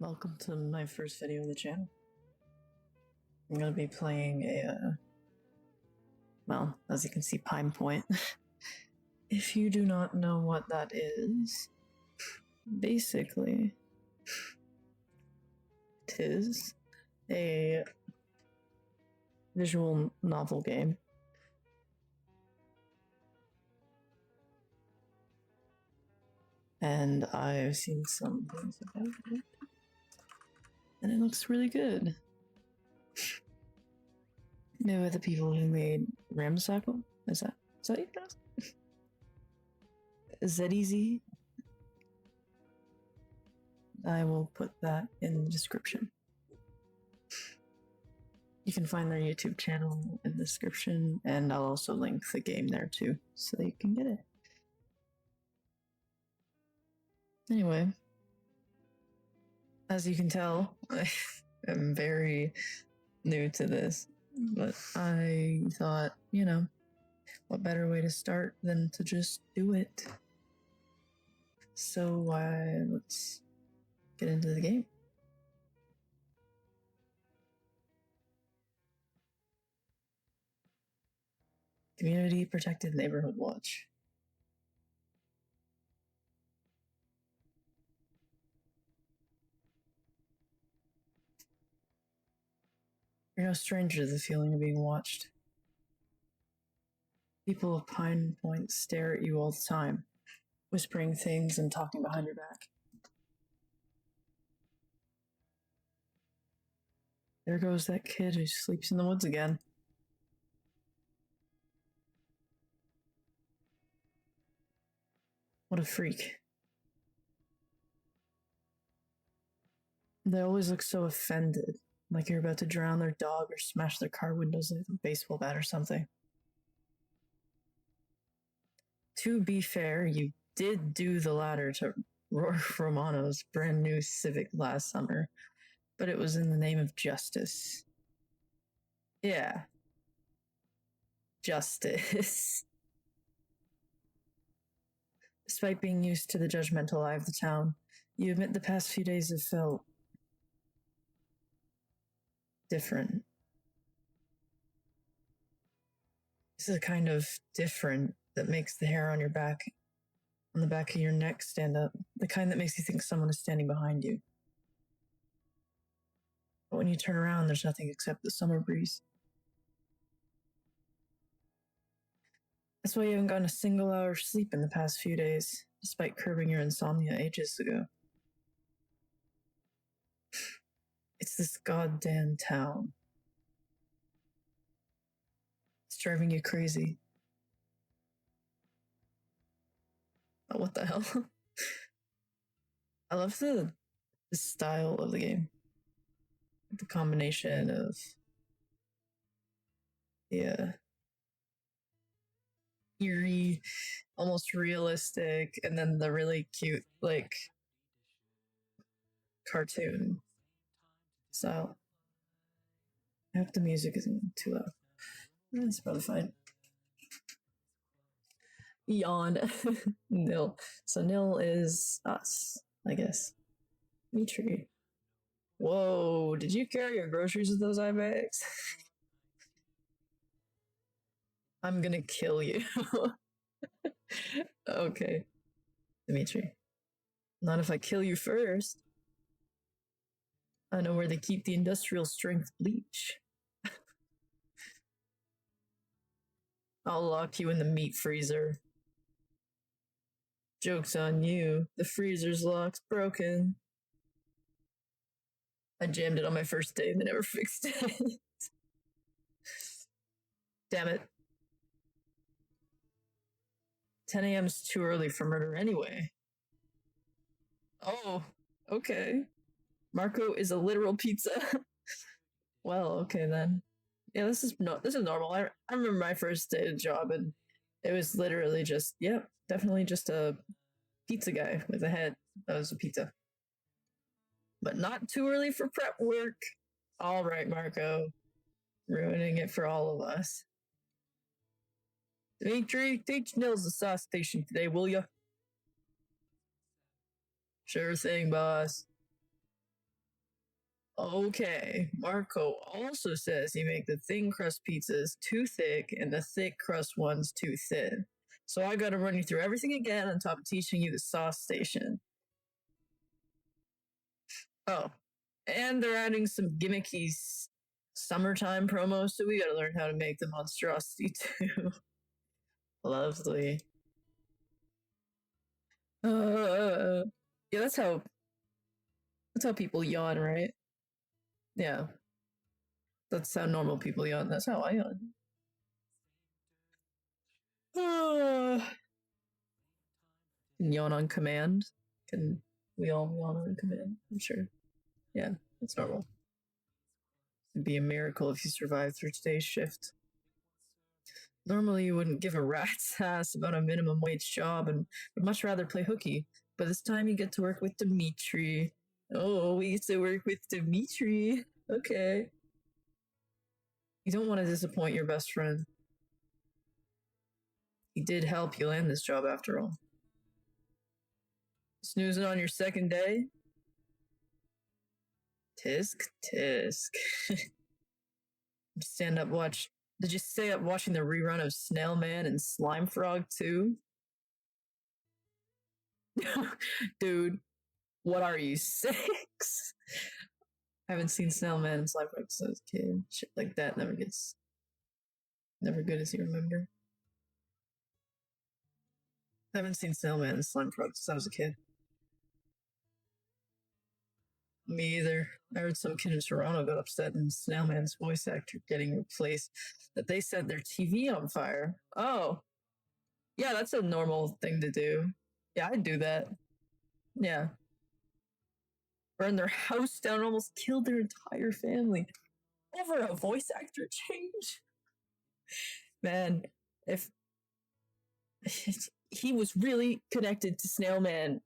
Welcome to my first video of the channel. I'm gonna be playing well, as you can see, Pine Point. If you do not know what that is, basically, it is a visual novel game. And I've seen some things about it. And it looks really good. Maybe the people who made Ramsackle? Is that you guys? Is that easy? I will put that in the description. You can find their YouTube channel in the description, and I'll also link the game there too, so you can get it. Anyway, as you can tell, I am very new to this, but I thought, what better way to start than to just do it? So let's get into the game. Community Protected Neighborhood Watch. You're no stranger to the feeling of being watched. People of Pine Point stare at you all the time, whispering things and talking behind your back. There goes that kid who sleeps in the woods again. What a freak. They always look so offended, like you're about to drown their dog or smash their car windows with a baseball bat or something. To be fair, you did do the latter to Romano's brand new Civic last summer, but it was in the name of justice. Yeah. Justice. Despite being used to the judgmental eye of the town, you admit the past few days have felt different. This is a kind of different that makes the hair on the back of your neck stand up, the kind that makes you think someone is standing behind you. But when you turn around, there's nothing except the summer breeze. That's why you haven't gotten a single hour of sleep in the past few days, despite curbing your insomnia ages ago. It's this goddamn town. It's driving you crazy. Oh, what the hell? I love the style of the game. The combination of eerie, almost realistic, and then the really cute, cartoon style. I hope the music isn't too loud. That's probably fine. Yawn. Nil. So Nil is us, I guess. Mitri. Whoa, did you carry your groceries with those eye bags? I'm gonna kill you. Okay. Dimitri. Not if I kill you first. I know where they keep the industrial strength bleach. I'll lock you in the meat freezer. Joke's on you. The freezer's lock's broken. I jammed it on my first day and they never fixed it. Damn it. 10 a.m.'s too early for murder anyway. Oh, okay. Marco is a literal pizza. Well, okay then. Yeah, this is normal. I remember my first day at job and it was literally just, definitely just a pizza guy with a head that was a pizza. But not too early for prep work. All right, Marco. Ruining it for all of us. Dimitri, teach Nils the sauce station today, will ya? Sure thing, boss. Okay, Marco also says you make the thin crust pizzas too thick and the thick crust ones too thin. So I gotta run you through everything again on top of teaching you the sauce station. Oh, and they're adding some gimmicky summertime promos, so we gotta learn how to make the monstrosity too. Lovely. Yeah, that's how people yawn, right? Yeah, that's how normal people yawn. That's how I yawn. Can yawn on command. Can we all yawn on command? I'm sure. Yeah, that's normal. It'd be a miracle if you survived through today's shift. Normally, you wouldn't give a rat's ass about a minimum wage job and would much rather play hooky. But this time, you get to work with Dimitri. Oh, we get to work with Dimitri. Okay. You don't want to disappoint your best friend. He did help you land this job after all. Snoozing on your second day? Tisk, tisk. Stand up, watch. Did you stay up watching the rerun of Snail Man and Slime Frog too? Dude, what are you, 6? I haven't seen Snail Man and Slime Frog since I was a kid. Shit like that never good as you remember. I haven't seen Snail Man and Slime Frog since I was a kid. Me either. I heard some kid in Toronto got upset in Snail Man's voice actor getting replaced, that they set their TV on fire. Oh, yeah, that's a normal thing to do. Yeah, I'd do that. Yeah. Burned their house down, almost killed their entire family over a voice actor change. Man, if he was really connected to Snail Man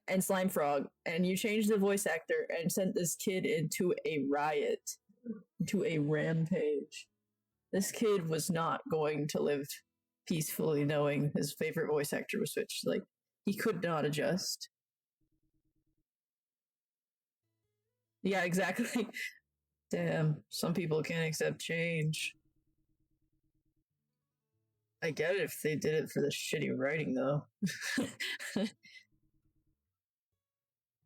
and Slime Frog, and you changed the voice actor and sent this kid into a riot, into a rampage, this kid was not going to live peacefully knowing his favorite voice actor was switched. Like, he could not adjust. Yeah, exactly. Damn, some people can't accept change. I get it if they did it for the shitty writing, though.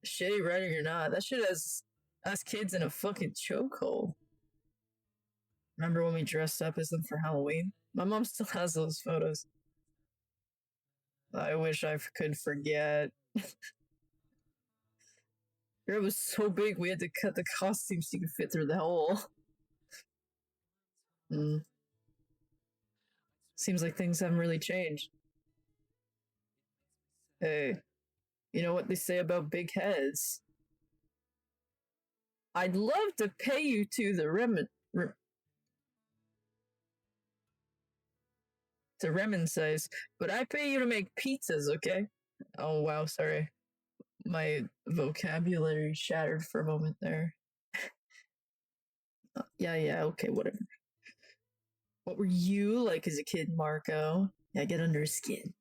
Shitty writing or not, that shit has us kids in a fucking chokehold. Remember when we dressed up as them for Halloween? My mom still has those photos. I wish I could forget. It was so big we had to cut the costumes so you could fit through the hole. Seems like things haven't really changed. Hey, you know what they say about big heads? I'd love to pay you to the Remen size, but I pay you to make pizzas, okay? Oh wow, sorry. My vocabulary shattered for a moment there. Yeah, okay, whatever. What were you like as a kid, Marco? Yeah, get under his skin.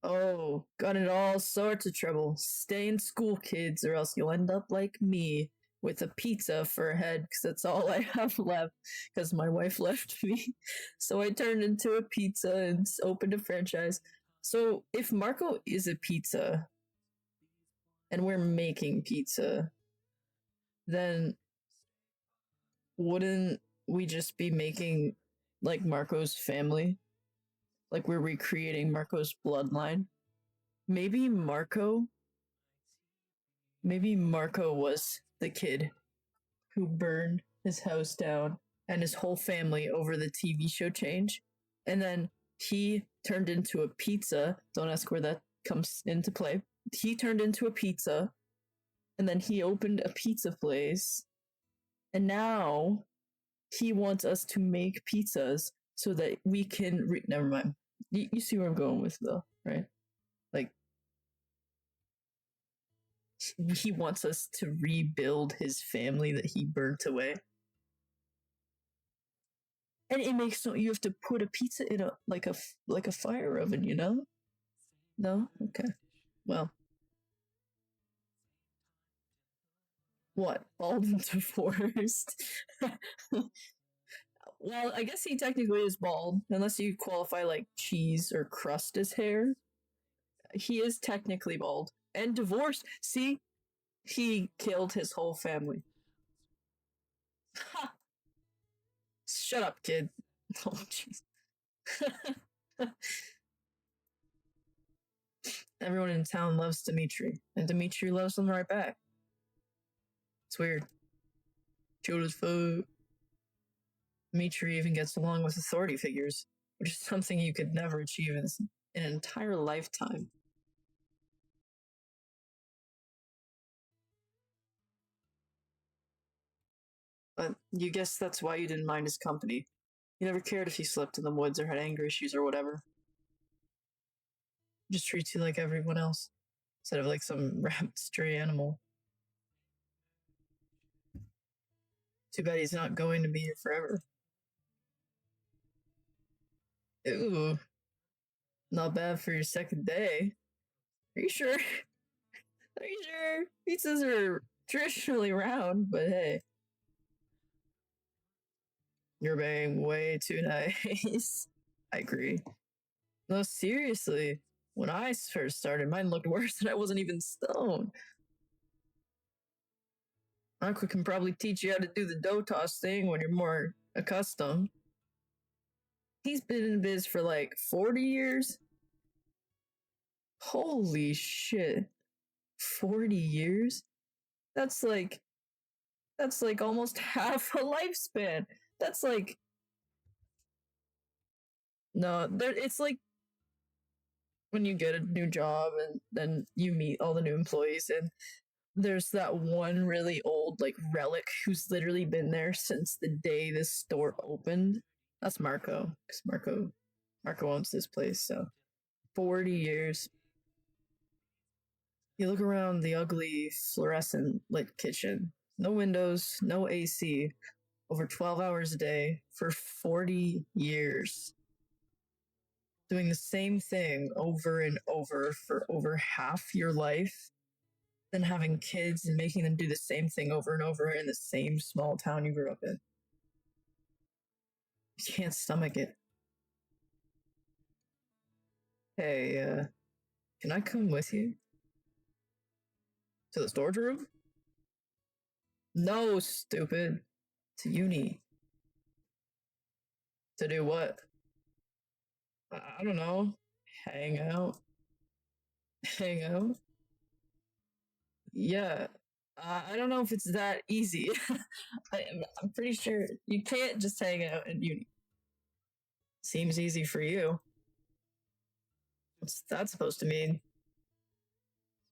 Oh, got in all sorts of trouble. Stay in school, kids, or else you'll end up like me with a pizza for a head, because that's all I have left, because my wife left me. So I turned into a pizza and opened a franchise. So if Marco is a pizza and we're making pizza, then wouldn't we just be making like Marco's family? Like we're recreating Marco's bloodline? Maybe Marco was the kid who burned his house down and his whole family over the TV show change. And then he turned into a pizza. Don't ask where that comes into play. He turned into a pizza and then he opened a pizza place. And now he wants us to make pizzas so that we can. Never mind. You see where I'm going with, though, right? Like, he wants us to rebuild his family that he burnt away. And it makes no. You have to put a pizza in a fire oven, you know? No, okay. Well, What? Bald and divorced? Well, I guess he technically is bald, unless you qualify like cheese or crust as hair. He is technically bald and divorced. See, he killed his whole family. Ha! Shut up, kid. Oh, jeez. Everyone in town loves Dimitri, and Dimitri loves them right back. It's weird. Chill as fuck. Dimitri even gets along with authority figures, which is something you could never achieve in an entire lifetime. But you guess that's why you didn't mind his company. You never cared if he slept in the woods or had anger issues or whatever. He just treats you like everyone else, instead of like some rapt stray animal. Too bad he's not going to be here forever. Ooh, not bad for your second day. Are you sure? Are you sure? Pizzas are traditionally round, but hey. You're being way too nice. I agree. No, seriously. When I first started, mine looked worse and I wasn't even stoned. Uncle can probably teach you how to do the dough toss thing when you're more accustomed. He's been in biz for like 40 years. Holy shit. 40 years? That's like almost half a lifespan. That's like no, it's like when you get a new job and then you meet all the new employees and there's that one really old like relic who's literally been there since the day this store opened. That's Marco. Because Marco owns this place, so 40 years. You look around the ugly fluorescent lit kitchen. No windows, no AC, over 12 hours a day for 40 years. Doing the same thing over and over for over half your life, then having kids and making them do the same thing over and over in the same small town you grew up in. You can't stomach it. Hey, can I come with you? To the storage room? No, stupid. To uni. To do what? I don't know. Hang out. Hang out? Yeah. I don't know if it's that easy. I'm pretty sure you can't just hang out in uni. Seems easy for you. What's that supposed to mean?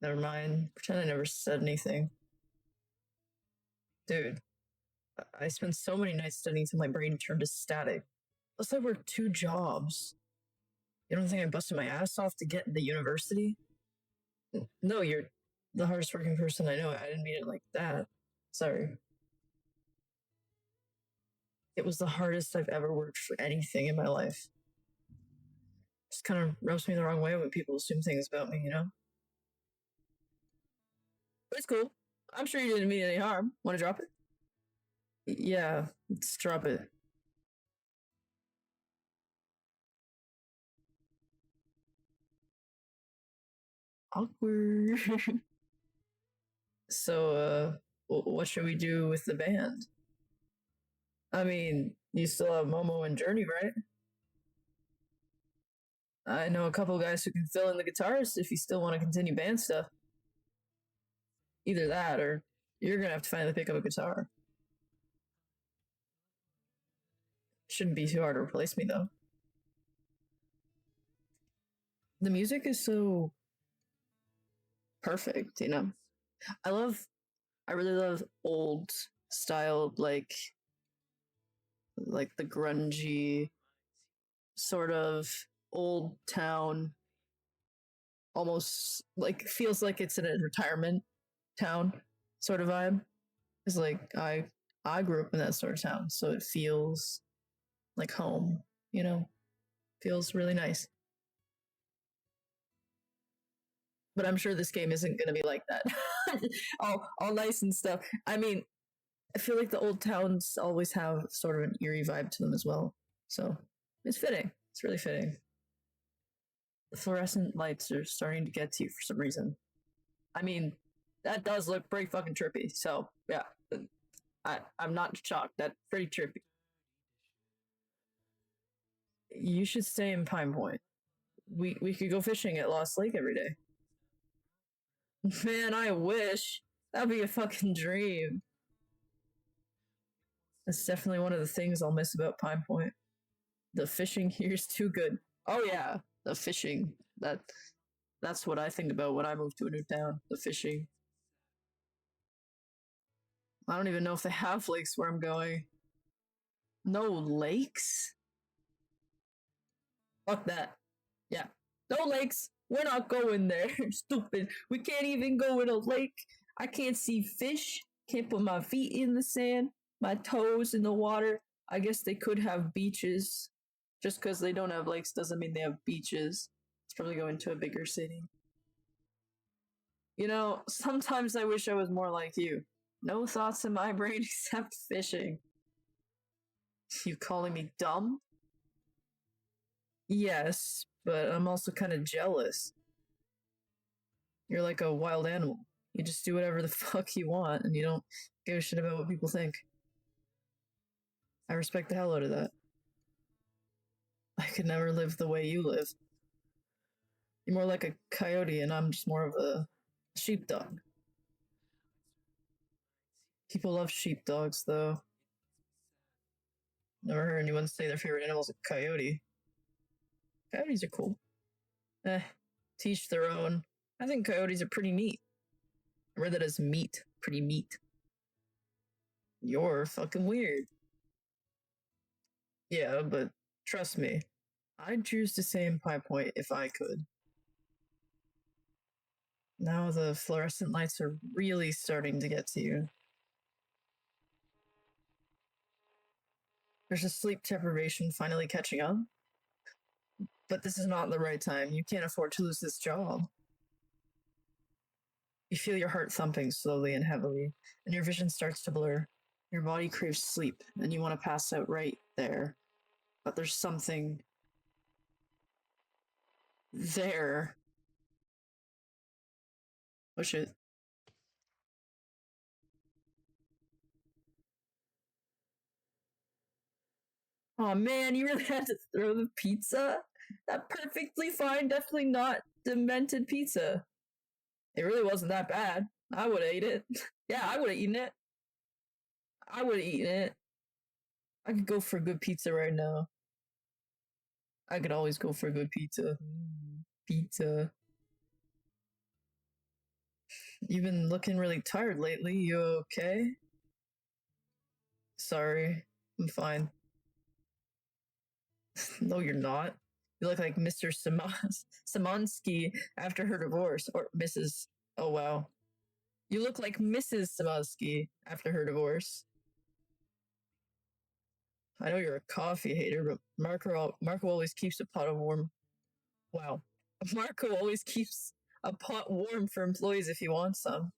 Never mind. Pretend I never said anything. Dude, I spent so many nights studying till my brain turned to static. Plus, I worked 2 jobs. You don't think I busted my ass off to get into university? No, you're the hardest working person I know. I didn't mean it like that. Sorry. It was the hardest I've ever worked for anything in my life. Just kind of rubs me the wrong way when people assume things about me, you know? But it's cool. I'm sure you didn't mean any harm. Want to drop it? Yeah, let's drop it. Awkward. So, what should we do with the band? I mean, you still have Momo and Journey, right? I know a couple guys who can fill in the guitars if you still want to continue band stuff. Either that or you're gonna have to finally pick up a guitar. Shouldn't be too hard to replace me though. The music is so perfect, you know. I love I really love old style like the grungy sort of old town almost like feels like it's in a retirement town sort of vibe. It's like I grew up in that sort of town, so it feels like home, you know? Feels really nice. But I'm sure this game isn't going to be like that. all nice and stuff. I mean, I feel like the old towns always have sort of an eerie vibe to them as well. So it's fitting. It's really fitting. The fluorescent lights are starting to get to you for some reason. I mean, that does look pretty fucking trippy. So yeah, I'm not shocked. That's pretty trippy. You should stay in Pine Point. We could go fishing at Lost Lake every day. Man, I wish. That'd be a fucking dream. That's definitely one of the things I'll miss about Pine Point. The fishing here's too good. Oh yeah, the fishing. That's what I think about when I move to a new town. The fishing. I don't even know if they have lakes where I'm going. No lakes? Fuck that. Yeah. No lakes. We're not going there. Stupid. We can't even go in a lake. I can't see fish. Can't put my feet in the sand. My toes in the water. I guess they could have beaches. Just because they don't have lakes doesn't mean they have beaches. It's probably going to a bigger city. You know, sometimes I wish I was more like you. No thoughts in my brain except fishing. You calling me dumb? Yes, but I'm also kind of jealous. You're like a wild animal. You just do whatever the fuck you want and you don't give a shit about what people think. I respect the hell out of that. I could never live the way you live. You're more like a coyote and I'm just more of a sheepdog. People love sheepdogs, though. Never heard anyone say their favorite animal is a coyote. Coyotes are cool. Teach their own. I think coyotes are pretty neat. I read that as meat. Pretty meat. You're fucking weird. Yeah, but trust me, I'd choose to stay in Pie Point if I could. Now the fluorescent lights are really starting to get to you. There's a sleep deprivation finally catching up. But this is not the right time. You can't afford to lose this job. You feel your heart thumping slowly and heavily, and your vision starts to blur. Your body craves sleep, and you want to pass out right there. But there's something there. Oh shit. Oh man, you really had to throw the pizza? That perfectly fine, definitely not demented pizza. It really wasn't that bad. I would have ate it. Yeah, I would have eaten it. I would have eaten it. I could go for a good pizza right now. I could always go for a good pizza. Pizza. You've been looking really tired lately. You okay? Sorry. I'm fine. No, you're not. You look like Mr. Samansky after her divorce. Or Mrs. Oh, wow. You look like Mrs. Samansky after her divorce. I know you're a coffee hater, but Marco always keeps a pot of warm. Wow. Marco always keeps a pot warm for employees if he wants some.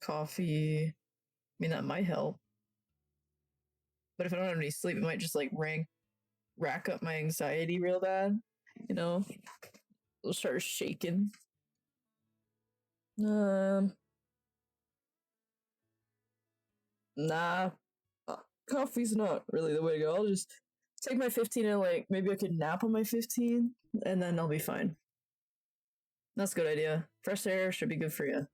Coffee. I mean, that might help. But if I don't have any sleep, it might just like rack up my anxiety real bad. You know, it'll start shaking. Um, nah, coffee's not really the way to go. I'll just take my 15 and like maybe I could nap on my 15 and then I'll be fine. That's a good idea. Fresh air should be good for you.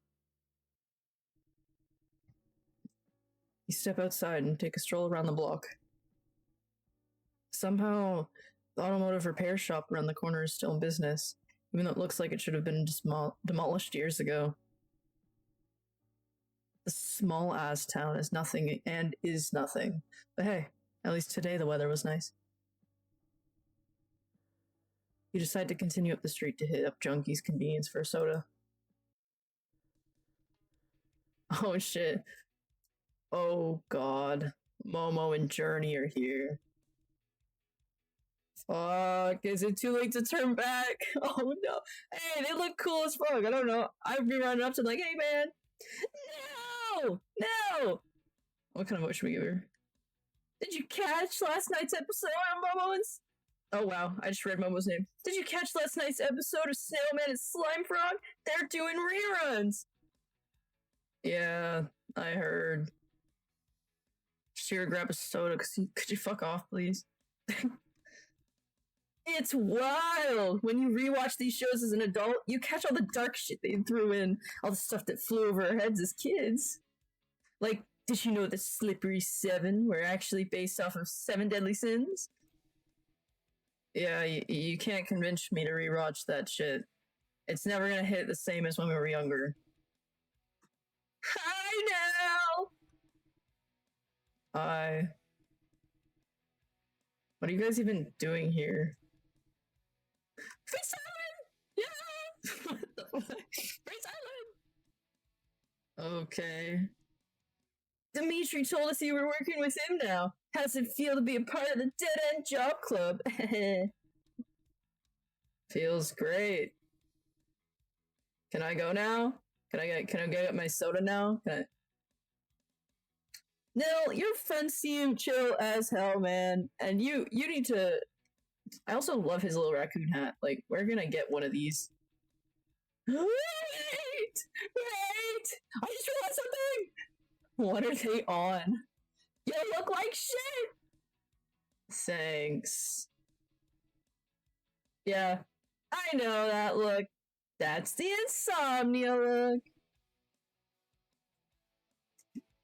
You step outside and take a stroll around the block. Somehow, the automotive repair shop around the corner is still in business, even though it looks like it should have been demolished years ago. The small ass town is nothing and is nothing. But hey, at least today the weather was nice. You decide to continue up the street to hit up Junkie's convenience for a soda. Oh shit. Oh god. Momo and Journey are here. Fuck, is it too late to turn back? Oh no. Hey, they look cool as fuck. I don't know. I'd be running up to them like, hey man. No! No! What kind of vote should we give her? Did you catch last night's episode of Momo's? Oh wow, I just read Momo's name. Did you catch last night's episode of Snowman and Slime Frog? They're doing reruns. Yeah, I heard. Just here to grab a soda. Could you fuck off, please? It's wild. When you rewatch these shows as an adult, you catch all the dark shit they threw in, all the stuff that flew over our heads as kids. Like, did you know the Slippery Seven were actually based off of Seven Deadly Sins? Yeah, you can't convince me to rewatch that shit. It's never gonna hit the same as when we were younger. Hi now! Hi. What are you guys even doing here? Face Island! Yeah! What the fuck? Face Island! Okay. Dimitri told us you were working with him now. How does it feel to be a part of the Dead End Job Club? Feels great. Can I go now? Can I get my soda now? No, your friends seem chill as hell, man. And you need to. I also love his little raccoon hat. Like, we're gonna get one of these. Wait! I just realized something! What are they on? You look like shit! Thanks. Yeah, I know that look. That's the insomnia look.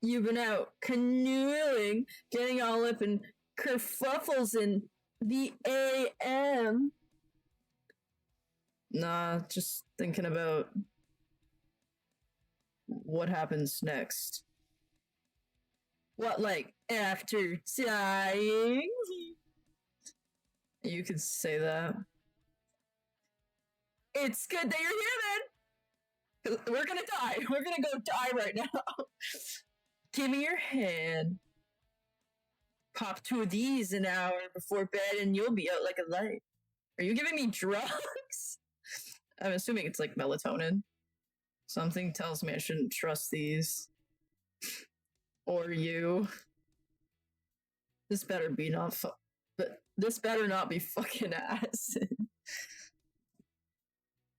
You've been out canoodling, getting all up in kerfuffles in the AM. Nah, just thinking about what happens next. What, like, after dying? You could say that. It's good that you're here, then. We're gonna die. We're gonna go die right now. Give me your hand. Pop 2 of these an hour before bed and you'll be out like a light. Are you giving me drugs? I'm assuming it's like melatonin. Something tells me I shouldn't trust these. Or you. This better be not but this better not be fucking acid.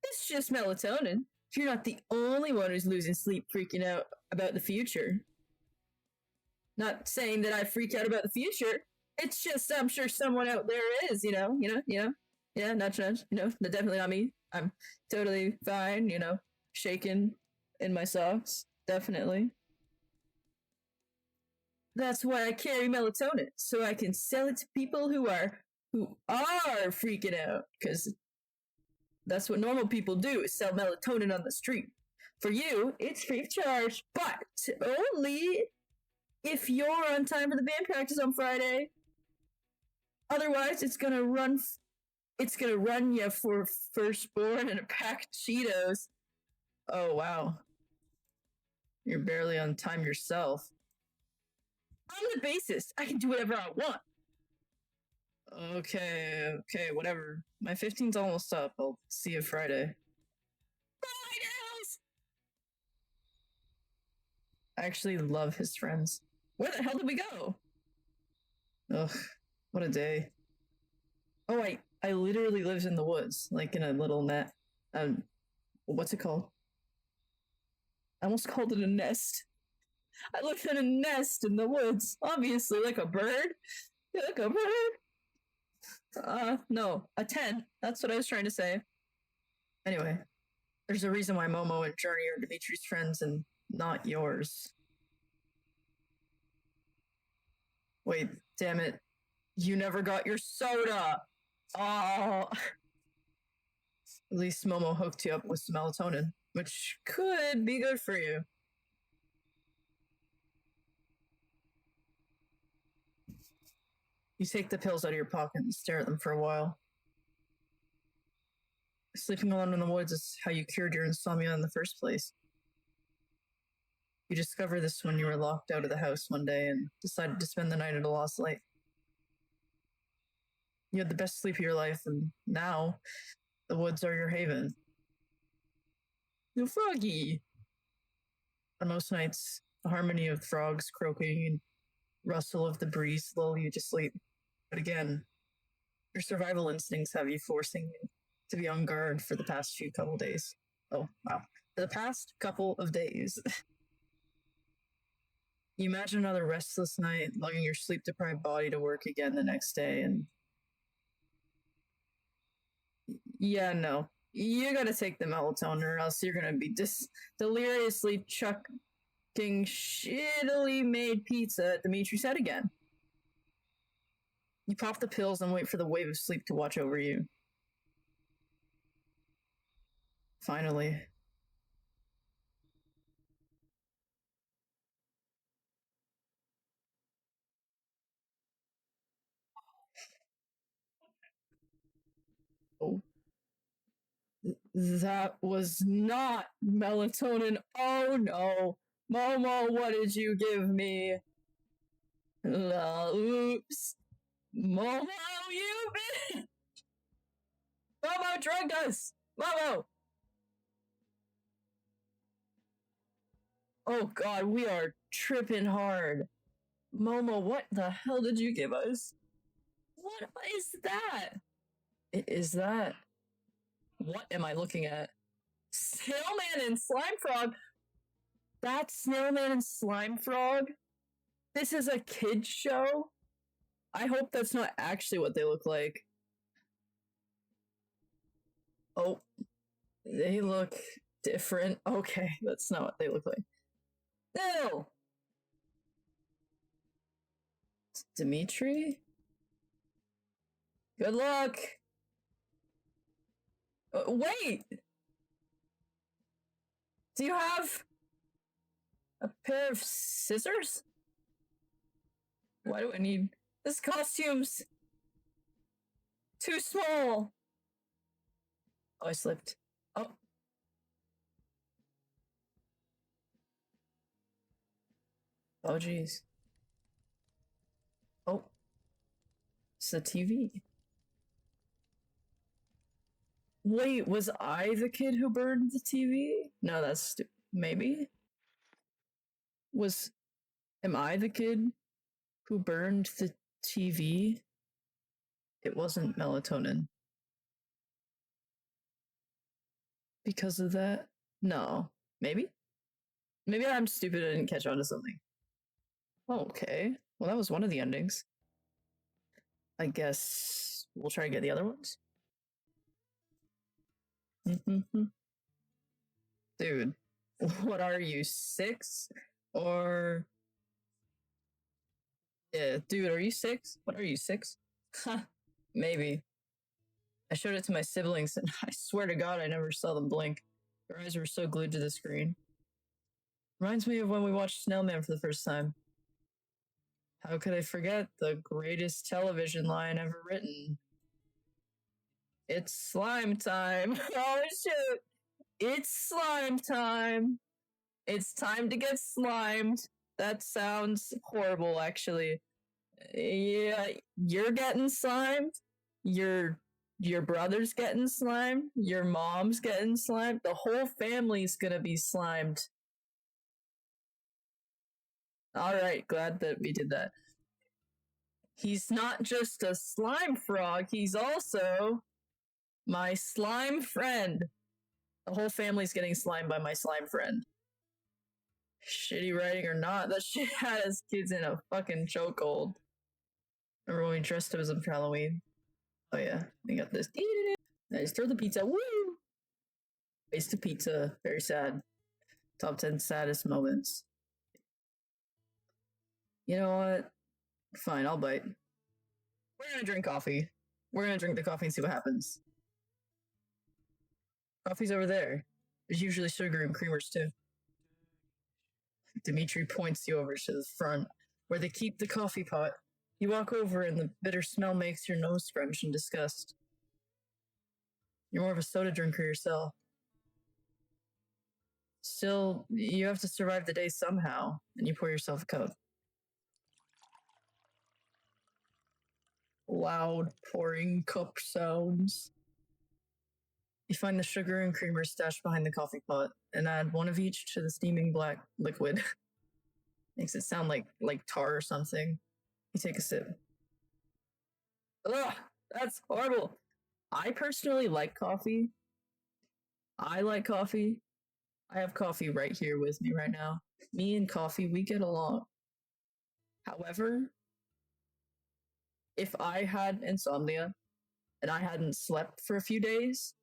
It's just melatonin. You're not the only one who's losing sleep freaking out about the future. Not saying that I freak out about the future. It's just I'm sure someone out there is, yeah, nudge, definitely not me. I'm totally fine, shaking in my socks, definitely. That's why I carry melatonin, so I can sell it to people who are freaking out, because that's what normal people do, is sell melatonin on the street. For you, it's free of charge, but only if you're on time for the band practice on Friday. Otherwise, it's gonna run you for firstborn and a pack of Cheetos. Oh wow. You're barely on time yourself. I'm the bassist. I can do whatever I want. Okay, whatever. My 15's almost up. I'll see you Friday. Fridays! I actually love his friends. Where the hell did we go? Ugh, what a day. Oh, I literally lived in the woods, like in a little net. What's it called? I almost called it a nest. I lived in a nest in the woods, obviously, like a bird. Yeah, like a bird. No, a tent. That's what I was trying to say. Anyway, there's a reason why Momo and Journey are Dimitri's friends and not yours. Wait, damn it. You never got your soda! Oh. At least Momo hooked you up with some melatonin, which could be good for you. You take the pills out of your pocket and stare at them for a while. Sleeping alone in the woods is how you cured your insomnia in the first place. You discovered this when you were locked out of the house one day and decided to spend the night at a lost light. You had the best sleep of your life, and now the woods are your haven. You froggy! On most nights, the harmony of frogs croaking and rustle of the breeze lull you to sleep. But again, your survival instincts have you forcing you to be on guard for the past few couple days. Oh, wow. For the past couple of days. You imagine another restless night, lugging your sleep deprived body to work again the next day, and yeah, no. You gotta take the melatonin, or else you're gonna be deliriously chucking shittily made pizza at Dimitri's head again. You pop the pills and wait for the wave of sleep to watch over you. Finally. Oh. That was not melatonin. Oh no. Momo, what did you give me? Oops. Momo, you been. Momo drugged us! Momo! Oh god, we are tripping hard. Momo, what the hell did you give us? What is that? Is that... What am I looking at? Snailman and Slime Frog? That's Snailman and Slime Frog? This is a kid's show? I hope that's not actually what they look like. Oh, they look different. Okay, that's not what they look like. No! Dimitri? Good luck! Wait! Do you have a pair of scissors? Why do I need... This costume's too small! Oh, I slipped. Oh. Oh, jeez. Oh. It's the TV. Wait, was I the kid who burned the TV? No, that's maybe? Am I the kid who burned the TV? It wasn't melatonin. Because of that? No. Maybe? Maybe I'm stupid, I didn't catch on to something. Oh, okay. Well, that was one of the endings. I guess we'll try and get the other ones. Dude, what are you, 6? Or... Yeah, dude, are you 6? What are you, 6? Huh, maybe. I showed it to my siblings, and I swear to God I never saw them blink. Their eyes were so glued to the screen. Reminds me of when we watched Snailman for the first time. How could I forget the greatest television line ever written? It's slime time. Oh, shoot. It's slime time. It's time to get slimed. That sounds horrible, actually. Yeah, you're getting slimed. Your brother's getting slimed. Your mom's getting slimed. The whole family's gonna be slimed. Alright, glad that we did that. He's not just a slime frog, he's also my slime friend. The whole family's getting slimed by my slime friend. Shitty writing or not, that shit had us kids in a fucking chokehold. Remember when we dressed up as him for Halloween? Oh yeah, we got this. I just throw the pizza. Woo! Waste of pizza. Very sad. Top 10 saddest moments. You know what? Fine, I'll bite. We're gonna drink coffee. We're gonna drink the coffee and see what happens. Coffee's over there. There's usually sugar and creamers too. Dimitri points you over to the front, where they keep the coffee pot. You walk over and the bitter smell makes your nose scrunch in disgust. You're more of a soda drinker yourself. Still, you have to survive the day somehow, and you pour yourself a cup. Loud pouring cup sounds. You find the sugar and creamer stashed behind the coffee pot and add one of each to the steaming black liquid. Makes it sound like tar or something. You take a sip. Ugh, that's horrible. I personally like coffee. I like coffee. I have coffee right here with me right now. Me and coffee, we get along. However, if I had insomnia and I hadn't slept for a few days,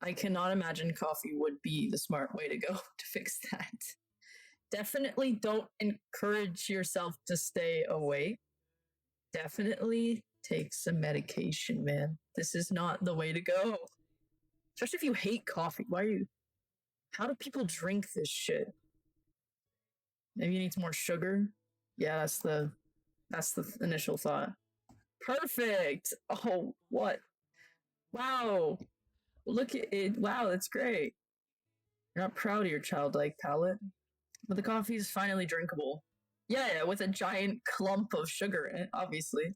I cannot imagine coffee would be the smart way to go to fix that. Definitely don't encourage yourself to stay awake. Definitely take some medication, man. This is not the way to go. Especially if you hate coffee. Why are you? How do people drink this shit? Maybe you need some more sugar. Yeah, that's the initial thought. Perfect. Oh, what? Wow. Look at it. Wow, that's great. You're not proud of your childlike palate, but the coffee is finally drinkable. Yeah, with a giant clump of sugar in it, obviously.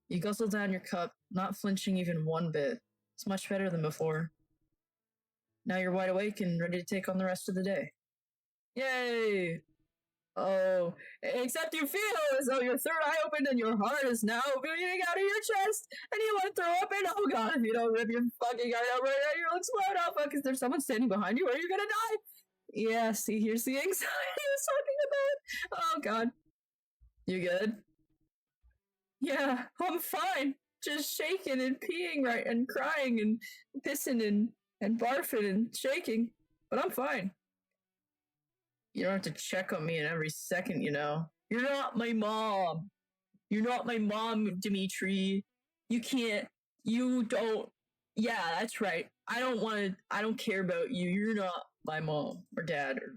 You guzzle down your cup, not flinching even one bit. It's much better than before. Now you're wide awake and ready to take on the rest of the day. Yay! Oh, except you feel as though your third eye opened and your heart is now bleeding out of your chest, and you want to throw up, and oh god, if you don't rip your fucking eye out right now, you'll explode. Oh fuck, is there someone standing behind you, or are you gonna die? Yeah, see, here's the anxiety I was talking about. Oh god. You good? Yeah, I'm fine. Just shaking and peeing right and crying and pissing and barfing and shaking. But I'm fine. You don't have to check on me in every second, you know. You're not my mom. You're not my mom, Dimitri. You can't. You don't. Yeah, that's right. I don't care about you. You're not my mom or dad or.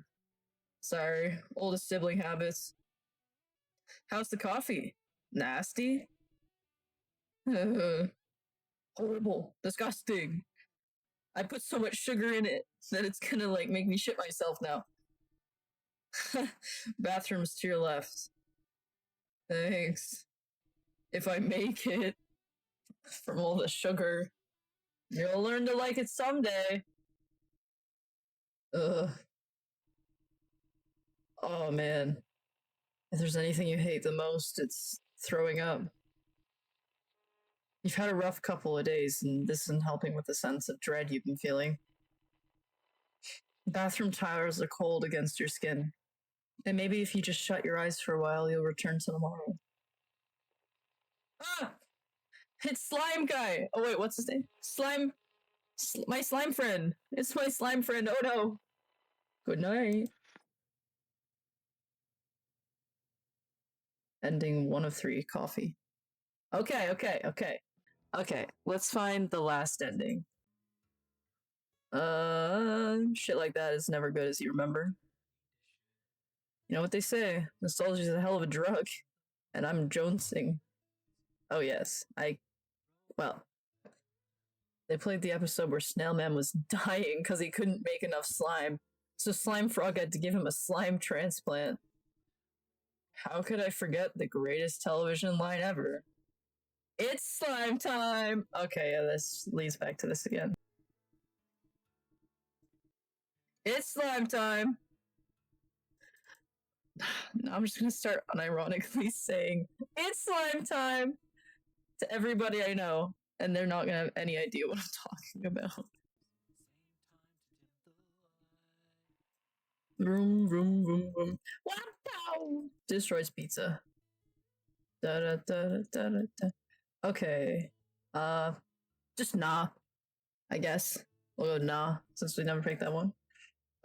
Sorry, oldest sibling habits. How's the coffee? Nasty? Horrible. Disgusting. I put so much sugar in it that it's gonna like make me shit myself now. Bathrooms to your left. Thanks. If I make it from all the sugar, you'll learn to like it someday. Ugh. Oh man. If there's anything you hate the most, it's throwing up. You've had a rough couple of days, and this isn't helping with the sense of dread you've been feeling. Bathroom towers are cold against your skin, and maybe if you just shut your eyes for a while, you'll return to normal. Ah! It's Slime Guy! Oh wait, what's his name? Slime... my slime friend! It's my slime friend, oh no! Good night. Ending 1 of 3, coffee. Okay, let's find the last ending. Shit like that is never good as you remember. You know what they say, nostalgia is a hell of a drug. And I'm jonesing. Oh yes, well, they played the episode where Snail Man was dying because he couldn't make enough slime. So Slime Frog had to give him a slime transplant. How could I forget the greatest television line ever? It's slime time! Okay, yeah, this leads back to this again. It's slime time! Now I'm just gonna start unironically saying, it's slime time! To everybody I know, and they're not gonna have any idea what I'm talking about. Vroom, vroom, vroom, vroom. Wow! Destroys pizza. Da da da da da da. Okay. Just nah, I guess. We'll go nah, since we never picked that one.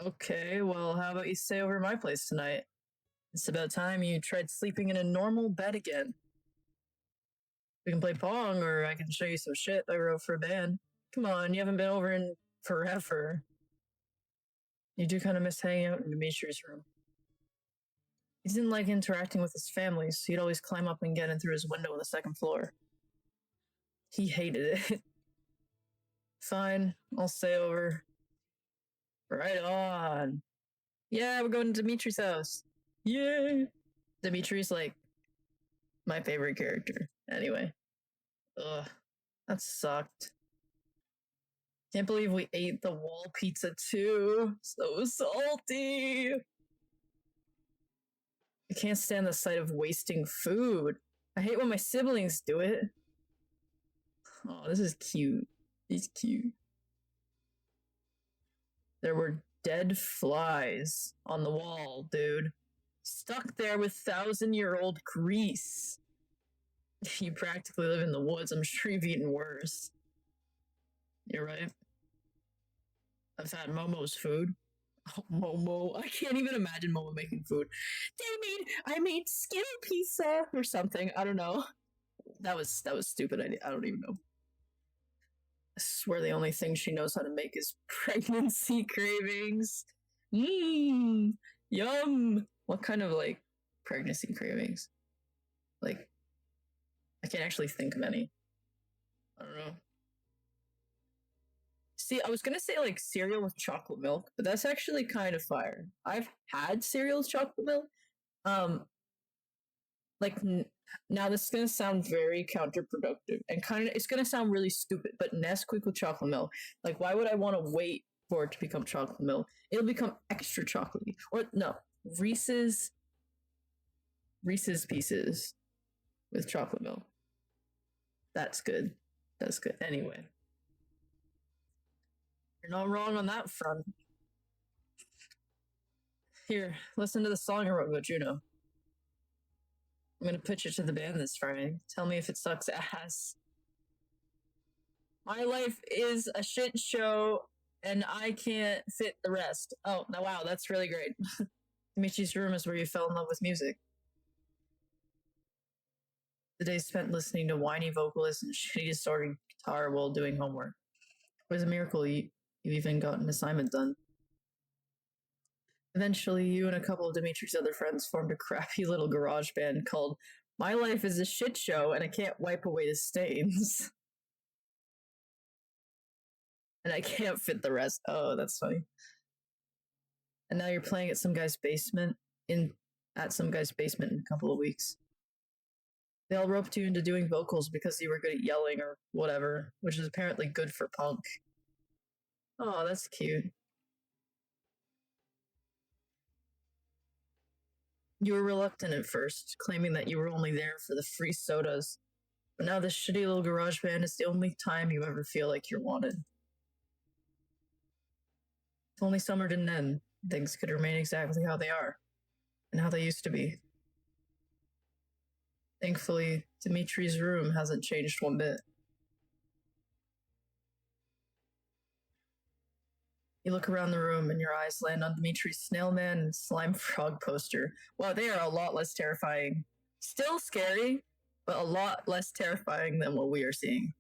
Okay, well, how about you stay over at my place tonight? It's about time you tried sleeping in a normal bed again. We can play Pong, or I can show you some shit I wrote for a band. Come on, you haven't been over in forever. You do kind of miss hanging out in Dimitri's room. He didn't like interacting with his family, so he'd always climb up and get in through his window on the second floor. He hated it. Fine, I'll stay over. Right on. Yeah, we're going to Dimitri's house. Yay! Dimitri's like my favorite character. Anyway. Ugh, that sucked. Can't believe we ate the wall pizza too. So salty. I can't stand the sight of wasting food. I hate when my siblings do it. Oh, this is cute. He's cute. There were dead flies on the wall, dude. Stuck there with 1,000-year-old grease. You practically live in the woods. I'm sure you've eaten worse. You're right. I've had Momo's food. Oh, Momo. I can't even imagine Momo making food. I made Skittle pizza or something. I don't know. That was stupid. I don't even know. I swear the only thing she knows how to make is pregnancy cravings. Mmm. Yum. What kind of like pregnancy cravings? Like, I can't actually think of any. I don't know. See, I was gonna say like cereal with chocolate milk, but that's actually kind of fire. I've had cereal with chocolate milk. Um, like now this is gonna sound very counterproductive and kind of it's gonna sound really stupid, but Nesquik with chocolate milk. Like, why would I want to wait for it to become chocolate milk? It'll become extra chocolatey. Or no, Reese's Pieces with chocolate milk. That's good. That's good. Anyway, you're not wrong on that front. Here, listen to the song I wrote about Juno. I'm gonna pitch it to the band this Friday. Tell me if it sucks ass. My life is a shit show, and I can't fit the rest. Oh, now wow, that's really great. Michi's room is where you fell in love with music. The day spent listening to whiny vocalists and shitty distorted guitar while doing homework. It was a miracle you even got an assignment done. Eventually, you and a couple of Dimitri's other friends formed a crappy little garage band called My Life is a Shit Show and I Can't Wipe Away the Stains. And I can't fit the rest. Oh, that's funny. And now you're playing at some guy's basement in a couple of weeks. They all roped you into doing vocals because you were good at yelling or whatever, which is apparently good for punk. Oh, that's cute. You were reluctant at first, claiming that you were only there for the free sodas. But now this shitty little garage band is the only time you ever feel like you're wanted. If only summer didn't end, things could remain exactly how they are, and how they used to be. Thankfully, Dimitri's room hasn't changed one bit. You look around the room and your eyes land on Dimitri's Snailman and Slime Frog poster. Wow, they are a lot less terrifying. Still scary, but a lot less terrifying than what we are seeing.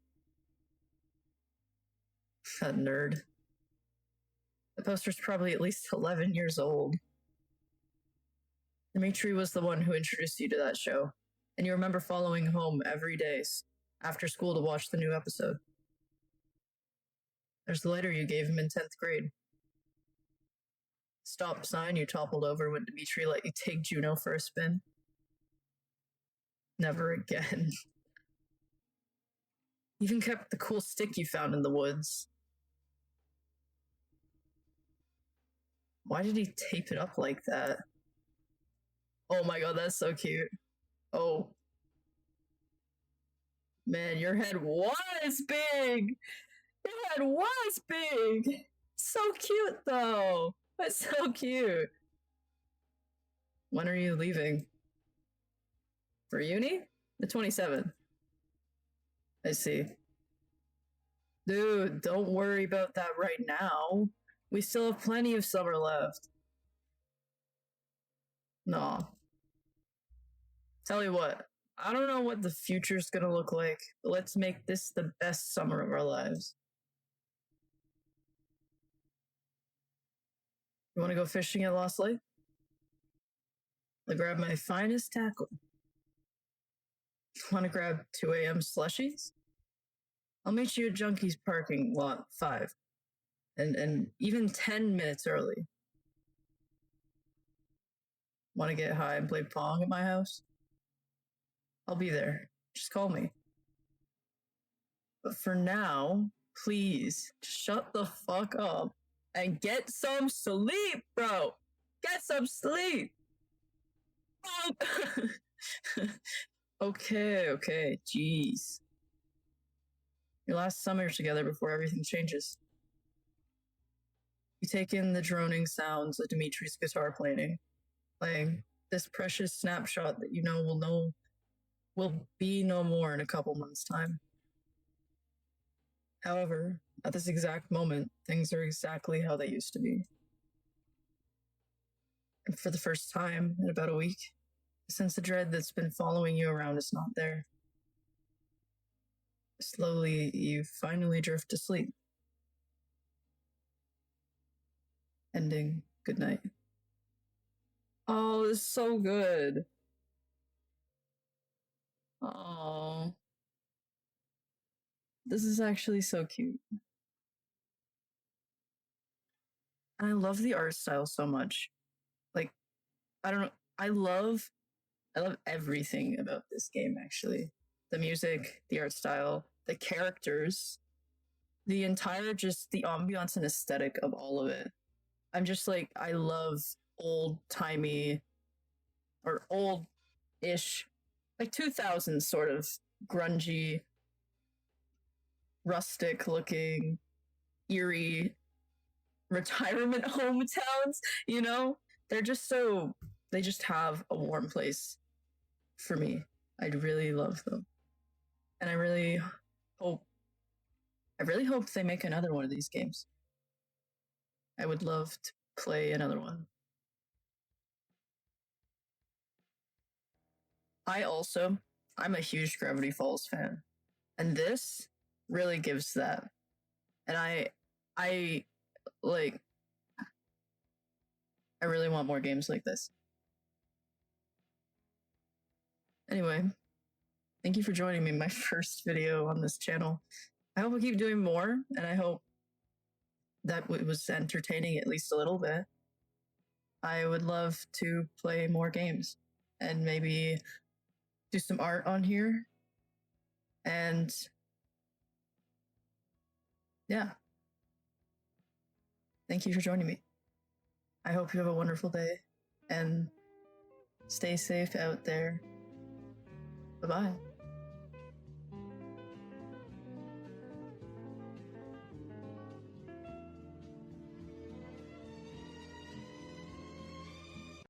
That nerd. The poster's probably at least 11 years old. Dimitri was the one who introduced you to that show, and you remember following home every day after school to watch the new episode. There's the letter you gave him in 10th grade. Stop sign you toppled over when Dimitri let you take Juno for a spin. Never again. Even kept the cool stick you found in the woods. Why did he tape it up like that? Oh my god, that's so cute. Oh. Man, your head was big! Your head was big! So cute, though! That's so cute. When are you leaving? For uni? The 27th. I see. Dude, don't worry about that right now. We still have plenty of summer left. No. Tell you what, I don't know what the future's gonna look like, but let's make this the best summer of our lives. You wanna go fishing at Lost Lake? I'll grab my finest tackle. Wanna grab 2 a.m. slushies? I'll meet you at Junkie's parking lot 5. And even 10 minutes early. Wanna get high and play Pong at my house? I'll be there. Just call me. But for now, please shut the fuck up and get some sleep, bro. Get some sleep. Oh. Okay. Jeez. Your last summer together before everything changes. You take in the droning sounds of Dimitri's guitar playing this precious snapshot that you know will be no more in a couple months' time. However, at this exact moment, things are exactly how they used to be. And for the first time in about a week, the sense of dread that's been following you around is not there. Slowly, you finally drift to sleep. Ending. Good night. Oh, this is so good. Oh. This is actually so cute. And I love the art style so much. Like, I don't know. I love everything about this game, actually. The music, the art style, the characters, the entire just the ambiance and aesthetic of all of it. I'm just like, I love old timey or old ish, like 2000s sort of grungy, rustic looking, eerie retirement home towns, you know? They're just so, they just have a warm place for me. I really love them. And I really hope they make another one of these games. I would love to play another one. I'm a huge Gravity Falls fan. And this really gives that. And I like, I really want more games like this. Anyway, thank you for joining me in my first video on this channel. I hope I keep doing more, and I hope that it was entertaining at least a little bit. I would love to play more games and maybe do some art on here. And yeah. Thank you for joining me. I hope you have a wonderful day and stay safe out there. Bye-bye.